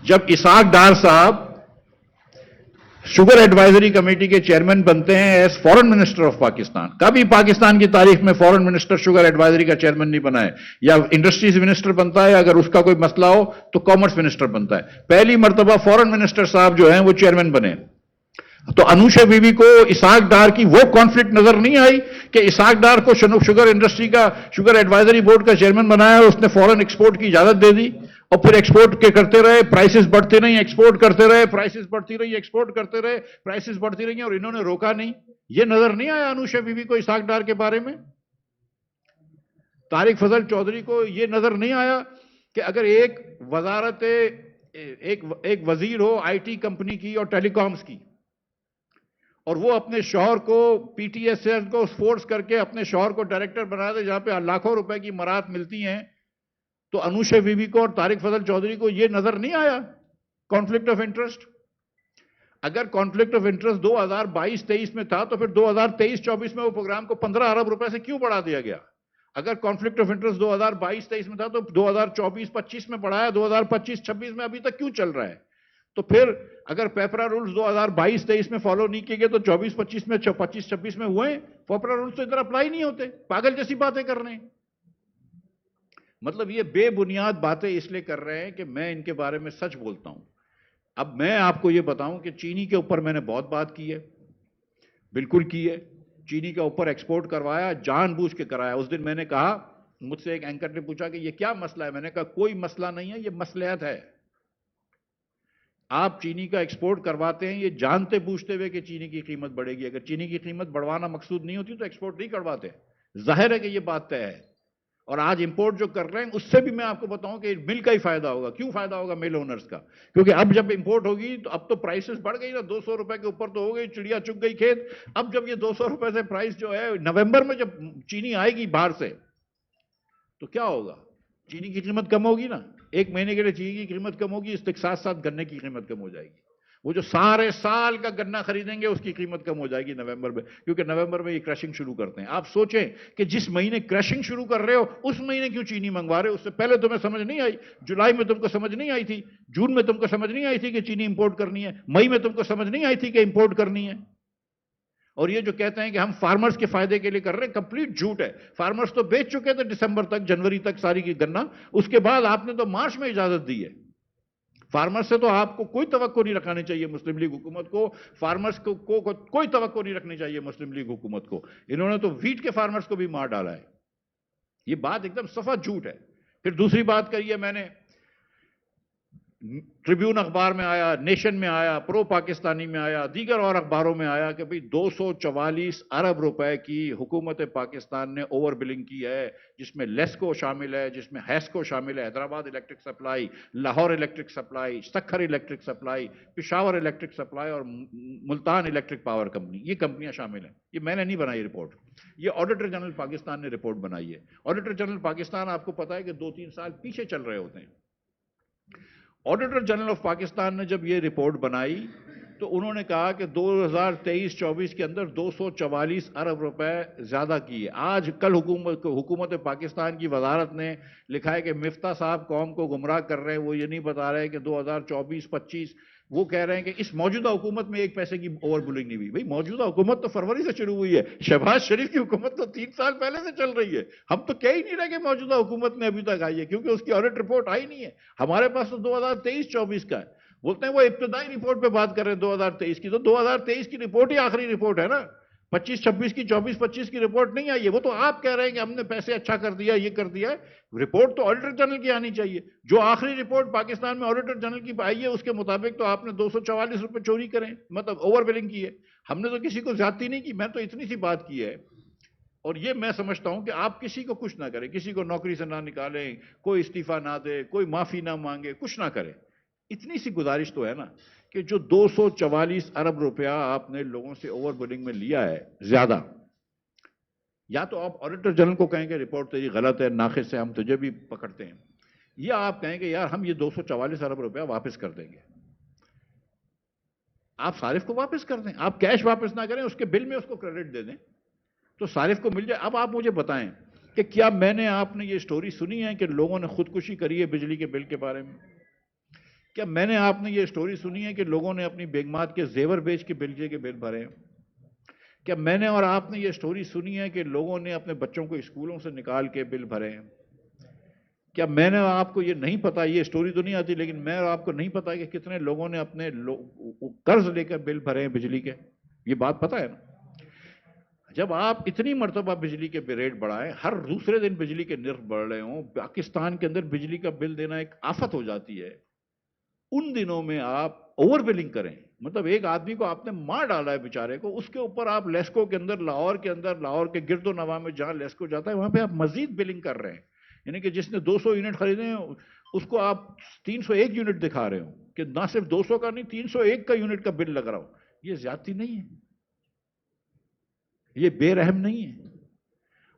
جب اسحاق ڈار صاحب sugar advisory committee کے چیئرمین بنتے ہیں as foreign minister of Pakistan, کبھی پاکستان کی تاریخ میں فورن منسٹر شوگر ایڈوائزری کا چیئرمین نہیں بنا ہے، یا انڈسٹریز منسٹر بنتا ہے اگر اس کا کوئی مسئلہ ہو تو کامرس منسٹر بنتا ہے، پہلی مرتبہ فورن منسٹر صاحب جو ہیں وہ چیئرمین بنے۔ تو انوشا بی بی کو اسحاق ڈار کی وہ کانفلکٹ نظر نہیں آئی کہ اسحاق ڈار کو شوگر انڈسٹری کا شوگر ایڈوائزری بورڈ کا چیئرمین بنایا اور اس نے فورن ایکسپورٹ کی اجازت دے دی، اور پھر ایکسپورٹ کے کرتے رہے، پرائسز بڑھتے نہیں، ایکسپورٹ کرتے رہے، پرائسز بڑھتی رہی، ایکسپورٹ کرتے رہے، پرائسز بڑھتی رہی اور انہوں نے روکا نہیں۔ یہ نظر نہیں آیا انوشا بی بی کو اسحاق ڈار کے بارے میں؟ طارق فضل چودھری کو یہ نظر نہیں آیا کہ اگر ایک وزارت ایک وزیر ہو آئی ٹی کمپنی کی اور ٹیلی کامز کی، اور وہ اپنے شوہر کو پی ٹی ایس کو فورس کر کے اپنے شوہر کو ڈائریکٹر بنا دے جہاں پہ لاکھوں روپے کی مراد ملتی ہیں، تو انوشا بی بی کو اور طارق فضل چودھری کو یہ نظر نہیں آیا کانفلکٹ آف انٹرسٹ؟ اگر کانفلکٹ آف انٹرسٹ 2022-23 میں تھا تو پھر 2023-24 میں وہ پروگرام کو 15 ارب روپے سے کیوں بڑھا دیا گیا؟ اگر کانفلکٹ آف انٹرسٹ 2022-23 میں تھا تو 2024-25 میں بڑھایا، 2025-26 میں ابھی تک کیوں چل رہا ہے؟ تو پھر اگر پیپرا رولز 2022-23 میں فالو نہیں کیے گئے تو 24-25 میں 25-26 میں ہوئے؟ پیپرا رولز تو ادھر اپلائی نہیں ہوتے، پاگل جیسی باتیں کر رہے ہیں۔ مطلب یہ بے بنیاد باتیں اس لیے کر رہے ہیں کہ میں ان کے بارے میں سچ بولتا ہوں۔ اب میں آپ کو یہ بتاؤں کہ چینی کے اوپر میں نے بہت بات کی ہے، بالکل کی ہے، چینی کے اوپر ایکسپورٹ کروایا، جان بوجھ کے کرایا۔ اس دن میں نے کہا، مجھ سے ایک اینکر نے پوچھا کہ یہ کیا مسئلہ ہے، میں نے کہا کوئی مسئلہ نہیں ہے، یہ مصلحت ہے۔ آپ چینی کا ایکسپورٹ کرواتے ہیں یہ جانتے بوجھتے ہوئے کہ چینی کی قیمت بڑھے گی، اگر چینی کی قیمت بڑھوانا مقصود نہیں ہوتی تو ایکسپورٹ نہیں کرواتے، ظاہر ہے کہ یہ بات طے ہے۔ اور آج امپورٹ جو کر رہے ہیں اس سے بھی میں آپ کو بتاؤں کہ مل کا ہی فائدہ ہوگا۔ کیوں فائدہ ہوگا مل اونرز کا؟ کیونکہ اب جب امپورٹ ہوگی تو اب تو پرائسز بڑھ گئی نا، 200 روپے کے اوپر تو ہو گئی، چڑیا چگ گئی کھیت۔ اب جب یہ 200 روپے سے پرائس جو ہے نومبر میں جب چینی آئے گی باہر سے تو کیا ہوگا؟ چینی کی قیمت کم ہوگی نا، ایک مہینے کے لیے چینی کی قیمت کم ہوگی، اس کے ساتھ ساتھ گنے کی قیمت کم ہو جائے گی۔ وہ جو سارے سال کا گنا خریدیں گے اس کی قیمت کم ہو جائے گی نومبر میں، کیونکہ نومبر میں یہ کریشنگ شروع کرتے ہیں۔ آپ سوچیں کہ جس مہینے کریشنگ شروع کر رہے ہو اس مہینے کیوں چینی منگوا رہے ہو؟ اس سے پہلے تمہیں سمجھ نہیں آئی، جولائی میں تم کو سمجھ نہیں آئی تھی، جون میں تم کو سمجھ نہیں آئی تھی کہ چینی امپورٹ کرنی ہے، مئی میں تم کو سمجھ نہیں آئی تھی کہ امپورٹ کرنی ہے۔ اور یہ جو کہتے ہیں کہ ہم فارمرز کے فائدے کے لیے کر رہے ہیں، کمپلیٹ جھوٹ ہے۔ فارمرز تو بیچ چکے تھے دسمبر تک، جنوری تک ساری کی گنا، اس کے بعد آپ نے تو مارچ میں اجازت دی ہے۔ فارمرز سے تو آپ کو کوئی توقع نہیں رکھانی چاہیے مسلم لیگ حکومت کو، فارمرز کو کوئی توقع نہیں رکھنی چاہیے مسلم لیگ حکومت کو۔ انہوں نے تو ویٹ کے فارمرز کو بھی مار ڈالا ہے۔ یہ بات ایک دم صفا جھوٹ ہے۔ پھر دوسری بات کری ہے میں نے، ٹریبیون اخبار میں آیا، نیشن میں آیا، پرو پاکستانی میں آیا، دیگر اور اخباروں میں آیا کہ بھئی 244 ارب روپے کی حکومت پاکستان نے اوور بلنگ کی ہے، جس میں لیسکو شامل ہے، جس میں ہیسکو شامل ہے، Hyderabad electric supply, Lahore electric supply, Sukkur electric supply, Peshawar electric supply اور ملتان الیکٹرک پاور کمپنی، یہ کمپنیاں شامل ہیں۔ یہ میں نے نہیں بنائی رپورٹ، یہ آڈیٹر جنرل پاکستان نے رپورٹ بنائی ہے۔ آڈیٹر جنرل پاکستان آپ کو پتا ہے کہ 2-3 سال پیچھے چل رہے ہوتے ہیں۔ آڈیٹر جنرل آف پاکستان نے جب یہ رپورٹ بنائی تو انہوں نے کہا کہ 2023-24 کے اندر 244 ارب روپے زیادہ کیے۔ آج کل حکومت پاکستان کی وزارت نے لکھا ہے کہ مفتاح صاحب قوم کو گمراہ کر رہے ہیں، وہ یہ نہیں بتا رہے کہ 2024-25 وہ کہہ رہے ہیں کہ اس موجودہ حکومت میں 1 پیسے کی اوور بلنگ نہیں ہوئی۔ بھئی موجودہ حکومت تو فروری سے شروع ہوئی ہے، شہباز شریف کی حکومت تو 3 سال پہلے سے چل رہی ہے۔ ہم تو کہہ ہی نہیں رہے کہ موجودہ حکومت میں ابھی تک آئی ہے، کیونکہ اس کی آڈٹ رپورٹ آئی نہیں ہے۔ ہمارے پاس تو 2023-24 کا ہے۔ بولتے ہیں وہ ابتدائی رپورٹ پہ بات کر رہے ہیں 2023 کی، تو 2023 کی رپورٹ ہی آخری رپورٹ ہے نا، 25-26 کی 24-25 کی رپورٹ نہیں آئی ہے۔ وہ تو آپ کہہ رہے ہیں کہ ہم نے پیسے اچھا کر دیا، یہ کر دیا ہے، رپورٹ تو آڈیٹر جنرل کی آنی چاہیے۔ جو آخری رپورٹ پاکستان میں آڈیٹر جنرل کی آئی ہے اس کے مطابق تو آپ نے 244 روپے چوری کریں، مطلب اوور بلنگ کی ہے۔ ہم نے تو کسی کو زیادتی نہیں کی، میں تو اتنی سی بات کی ہے۔ اور یہ میں سمجھتا ہوں کہ آپ کسی کو کچھ نہ کریں، کسی کو نوکری سے نہ نکالیں، کوئی استعفیٰ نہ دے، کوئی معافی نہ مانگے، کچھ نہ کریں۔ اتنی سی گزارش تو ہے نا کہ جو 244 ارب روپیہ آپ نے لوگوں سے اوور بلنگ میں لیا ہے زیادہ، یا تو آپ آڈیٹر جنرل کو کہیں کہ رپورٹ تیری غلط ہے، ناقص ہے، ہم تجھے بھی پکڑتے ہیں، یا آپ کہیں کہ یار ہم یہ 244 ارب روپیہ واپس کر دیں گے۔ آپ صارف کو واپس کر دیں، آپ کیش واپس نہ کریں، اس کے بل میں اس کو کریڈٹ دے دیں تو صارف کو مل جائے۔ اب آپ مجھے بتائیں کہ کیا میں نے آپ نے یہ سٹوری سنی ہے کہ لوگوں نے خودکشی کری ہے بجلی کے بل کے بارے میں؟ کیا میں نے آپ نے یہ سٹوری سنی ہے کہ لوگوں نے اپنی بیگمات کے زیور بیچ کے بجلی کے بل بھرے ہیں؟ کیا میں نے اور آپ نے یہ سٹوری سنی ہے کہ لوگوں نے اپنے بچوں کو اسکولوں سے نکال کے بل بھرے ہیں؟ کیا میں نے آپ کو یہ نہیں پتا، یہ سٹوری تو نہیں آتی لیکن میں اور آپ کو نہیں پتا کہ کتنے لوگوں نے اپنے قرض لے کر بل بھرے ہیں بجلی کے؟ یہ بات پتا ہے نا؟ جب آپ اتنی مرتبہ بجلی کے ریٹ بڑھائیں، ہر دوسرے دن بجلی کے نرخ بڑھ رہے ہوں، پاکستان کے اندر بجلی کا بل دینا ایک آفت ہو جاتی ہے، ان دنوں میں آپ اوور بلنگ کریں، مطلب ایک آدمی کو آپ نے مار ڈالا ہے بیچارے کو، اس کے اوپر آپ لیسکو کے اندر، لاہور کے گرد و نواح میں جہاں لیسکو جاتا ہے وہاں پہ آپ مزید بلنگ کر رہے ہیں، یعنی کہ جس نے 200 یونٹ خریدے ہیں اس کو آپ 301 یونٹ دکھا رہے ہو کہ نہ صرف 200 کا نہیں 301 کا یونٹ کا بل لگ رہا ہو. یہ زیادتی نہیں ہے، یہ بے رحم نہیں ہے.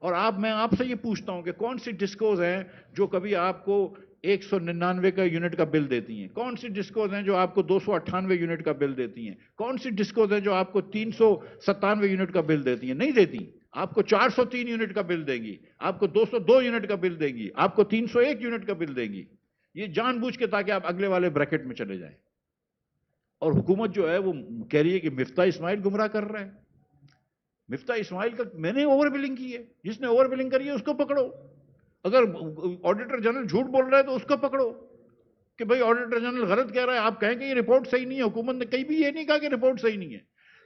اور میں آپ سے یہ پوچھتا ہوں کہ کون سی ڈسکوز ہیں جو کبھی آپ کو 199 کا یونٹ کا بل دیتی ہیں؟ کون سی ڈسکوز ہیں جو آپ کو 298 یونٹ کا بل دیتی ہیں؟ کون سی ڈسکوز ہیں جو آپ کو 397 یونٹ کا بل دیتی ہیں؟ نہیں دیتی. آپ کو 403 یونٹ کا بل دیں گی، آپ کو 202 یونٹ کا بل دیں گی، آپ کو 301 یونٹ کا بل دیں گی. یہ جان بوجھ کے تاکہ آپ اگلے والے بریکٹ میں چلے جائیں. اور حکومت جو ہے وہ کہہ رہی ہے کہ مفتاح اسماعیل گمراہ کر رہا ہے. مفتاح اسماعیل کا میں نے اوور بلنگ کی ہے، جس نے اوور بلنگ کری ہے اس کو پکڑو. اگر آڈیٹر جنرل جھوٹ بول رہا ہے تو اس کو پکڑو کہ بھئی آڈیٹر جنرل غلط کہہ رہا ہے. آپ کہیں کہ یہ رپورٹ صحیح نہیں ہے، حکومت نے کہیں بھی یہ نہیں کہا کہ رپورٹ صحیح نہیں ہے.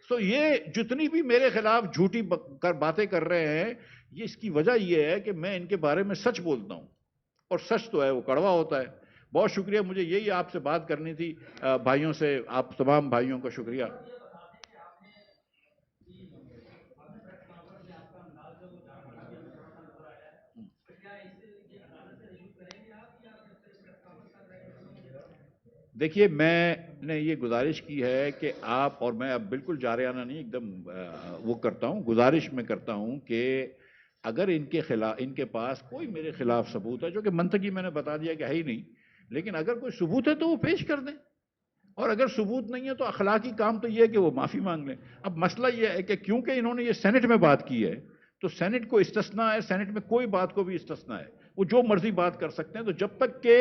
سو یہ جتنی بھی میرے خلاف جھوٹی باتیں کر رہے ہیں، یہ اس کی وجہ یہ ہے کہ میں ان کے بارے میں سچ بولتا ہوں، اور سچ تو ہے وہ کڑوا ہوتا ہے. بہت شکریہ، مجھے یہی آپ سے بات کرنی تھی. بھائیوں سے، آپ تمام بھائیوں کا شکریہ. دیکھیے میں نے یہ گزارش کی ہے کہ آپ اور میں اب بالکل جارحانہ نہیں، ایک دم وہ کرتا ہوں، گزارش میں کرتا ہوں کہ اگر ان کے پاس کوئی میرے خلاف ثبوت ہے، جو کہ منطقی میں نے بتا دیا کہ ہے ہی نہیں، لیکن اگر کوئی ثبوت ہے تو وہ پیش کر دیں، اور اگر ثبوت نہیں ہے تو اخلاقی کام تو یہ ہے کہ وہ معافی مانگ لیں. اب مسئلہ یہ ہے کہ کیونکہ انہوں نے یہ سینٹ میں بات کی ہے تو سینٹ کو استثناء ہے، سینٹ میں کوئی بات کو بھی استثناء ہے، وہ جو مرضی بات کر سکتے ہیں. تو جب تک کہ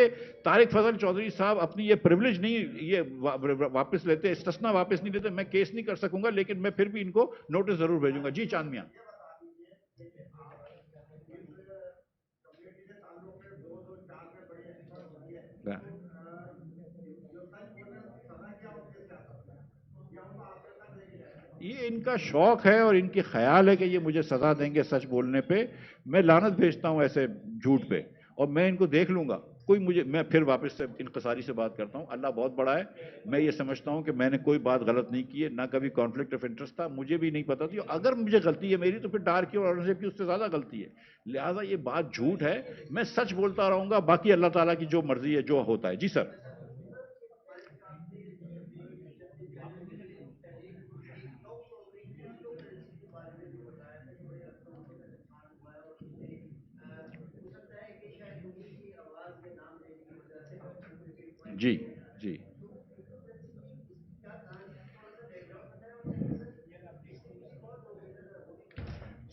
طارق فضل چودھری صاحب اپنی یہ پریولیج نہیں یہ واپس لیتے، استثناء واپس نہیں لیتے، میں کیس نہیں کر سکوں گا، لیکن میں پھر بھی ان کو نوٹس ضرور بھیجوں گا. جی چاند میاں. یہ ان کا شوق ہے اور ان کی خیال ہے کہ یہ مجھے سزا دیں گے سچ بولنے پہ. میں لعنت بھیجتا ہوں ایسے جھوٹ پہ، اور میں ان کو دیکھ لوں گا. میں پھر واپس سے انقصاری سے بات کرتا ہوں. اللہ بہت بڑا ہے. میں یہ سمجھتا ہوں کہ میں نے کوئی بات غلط نہیں کی ہے، نہ کبھی کانفلکٹ آف انٹرسٹ تھا، مجھے بھی نہیں پتا تھی. اگر مجھے غلطی ہے میری تو پھر ڈار کی اور اورنگزیب کی اس سے زیادہ غلطی ہے. لہٰذا یہ بات جھوٹ ہے. میں سچ بولتا رہوں گا، باقی اللہ تعالیٰ کی جو مرضی ہے جو ہوتا ہے. جی سر. جی جی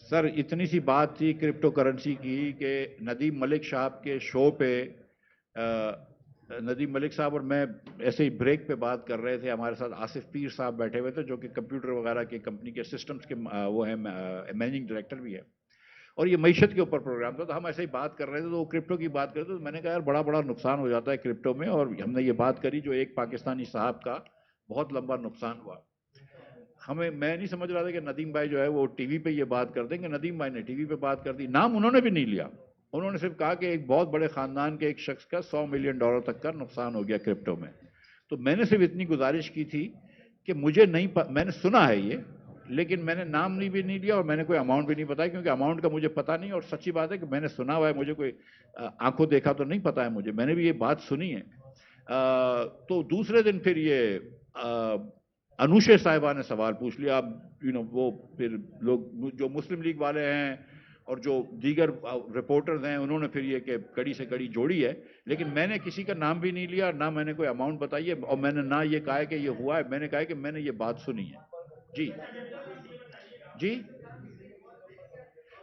سر، اتنی سی بات تھی کرپٹو کرنسی کی کہ ندیم ملک صاحب کے شو پہ ندیم ملک صاحب اور میں ایسے ہی بریک پہ بات کر رہے تھے. ہمارے ساتھ آصف پیر صاحب بیٹھے ہوئے تھے جو کہ کمپیوٹر وغیرہ کی کمپنی کے سسٹمز کے وہ ہیں، مینیجنگ ڈائریکٹر بھی ہے. اور یہ معیشت کے اوپر پروگرام تھا، تو ہم ایسے ہی بات کر رہے تھے تو وہ کرپٹو کی بات کر رہے تھے. تو میں نے کہا یار بڑا بڑا نقصان ہو جاتا ہے کرپٹو میں، اور ہم نے یہ بات کری جو ایک پاکستانی صاحب کا بہت لمبا نقصان ہوا. میں نہیں سمجھ رہا تھا کہ ندیم بھائی جو ہے وہ ٹی وی پہ یہ بات کر دیں گے. ندیم بھائی نے ٹی وی پہ بات کر دی. نام انہوں نے بھی نہیں لیا، انہوں نے صرف کہا کہ ایک بہت بڑے خاندان کے ایک شخص کا $100 ملین تک کا نقصان ہو گیا کرپٹو میں. تو میں نے صرف اتنی گزارش کی تھی کہ مجھے نہیں میں نے سنا ہے یہ، لیکن میں نے نام بھی نہیں لیا اور میں نے کوئی اماؤنٹ بھی نہیں بتایا، کیونکہ اماؤنٹ کا مجھے پتا نہیں. اور سچی بات ہے کہ میں نے سنا ہوا ہے، مجھے کوئی آنکھوں دیکھا تو نہیں پتا ہے مجھے، میں نے بھی یہ بات سنی ہے. تو دوسرے دن پھر یہ انوشے صاحبہ نے سوال پوچھ لیا. اب وہ پھر لوگ جو مسلم لیگ والے ہیں اور جو دیگر رپورٹرز ہیں انہوں نے پھر یہ کہ کڑی سے کڑی جوڑی ہے. لیکن میں نے کسی کا نام بھی نہیں لیا، نہ میں نے کوئی اماؤنٹ بتائی ہے، اور میں نے نہ یہ کہا کہ یہ ہوا ہے. میں نے کہا کہ میں نے یہ بات سنی ہے. جی جی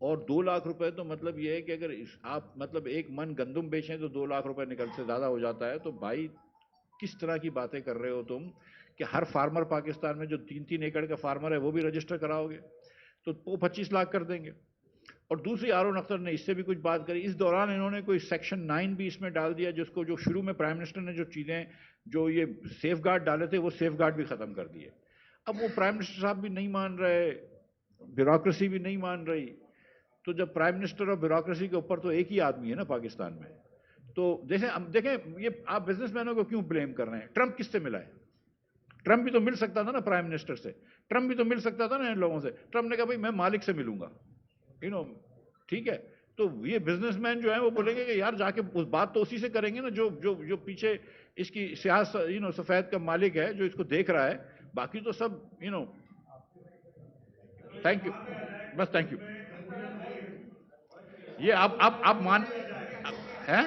اور 2 لاکھ روپے تو مطلب یہ ہے کہ اگر آپ مطلب ایک من گندم بیچیں تو 2 لاکھ روپے نکل سے زیادہ ہو جاتا ہے. تو بھائی کس طرح کی باتیں کر رہے ہو تم کہ ہر فارمر پاکستان میں جو 3 3 ایکڑ کا فارمر ہے وہ بھی رجسٹر کراؤ گے تو وہ 25 لاکھ کر دیں گے. اور دوسری ہارون اختر نے اس سے بھی کچھ بات کری. اس دوران انہوں نے کوئی سیکشن 9 بھی اس میں ڈال دیا جس کو جو شروع میں پرائم منسٹر نے جو چیزیں جو یہ سیف گارڈ ڈالے تھے وہ سیف گارڈ بھی ختم کر دیے. اب وہ پرائم منسٹر صاحب بھی نہیں مان رہے, بیوروکریسی بھی نہیں مان رہی. تو جب پرائم منسٹر اور بیوروکریسی کے اوپر تو ایک ہی آدمی ہے نا پاکستان میں. تو دیکھیں یہ آپ بزنس مینوں کو کیوں بلیم کر رہے ہیں؟ ٹرمپ کس سے ملا ہے؟ ٹرمپ بھی تو مل سکتا تھا نا پرائم منسٹر سے, ٹرمپ بھی تو مل سکتا تھا نا ان لوگوں سے. ٹرمپ نے کہا بھائی میں مالک سے ملوں گا, ٹھیک ہے. تو یہ بزنس مین جو ہیں وہ بولیں گے کہ یار جا کے اس بات تو اسی سے کریں گے نا جو پیچھے اس کی سیاست سفید کا مالک ہے جو اس کو دیکھ رہا ہے. باقی تو سب تھینک یو, بس تھینک یو. یہ آپ مان ہیں